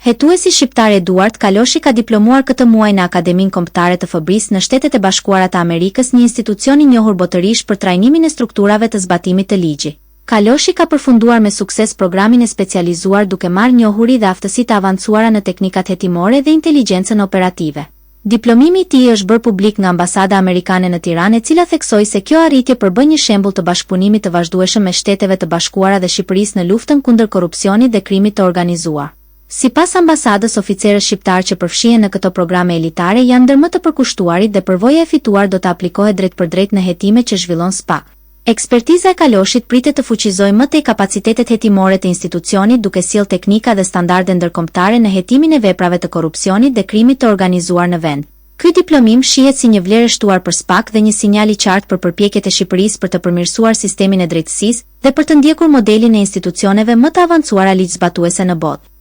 Hetuesi shqiptar Eduard Kaloshi ka diplomuar këtë muaj në Akademinë Kombëtare të FBRI-s në Shtetet e Bashkuara të Amerikës, një institucion i njohur botërisht për trajnimin e strukturave të zbatimit të ligjit. Kaloshi ka përfunduar me sukses programin e specializuar duke marrë njohuri dhe aftësi të avancuara në teknikat hetimore dhe inteligjencën operative. Diplomimi i tij është bërë publik nga Ambasada Amerikane në Tiranë, e cila theksoi se kjo arritje përbën një shembull të bashkëpunimit të vazhdueshëm mes Shteteve të Bashkuara dhe Shqipërisë në luftën kundër korrupsionit dhe krimit të organizuar. Sipas ambasadës, oficerët shqiptar që përfshihen në këto programe elitare janë ndër më të përkushtuarit dhe përvoja e fituar do të aplikohet drejt për drejt në hetimet që zhvillon SPA. Ekspertiza e Kaloshit pritet të fuqizojë më tej kapacitetet hetimore të institucionit duke sjellë teknika dhe standarde ndërkombëtare në hetimin e veprave të korrupsionit dhe krimit të organizuar në vend. Ky diplomim shihet si një vlerë shtuar për SPAK dhe një sinjal i qartë për përpjekjet e Shqipërisë për të përmirësuar sistemin e drejtësisë dhe për të ndjekur modelin e institucioneve më të avancuara ligjzbatuese në botë.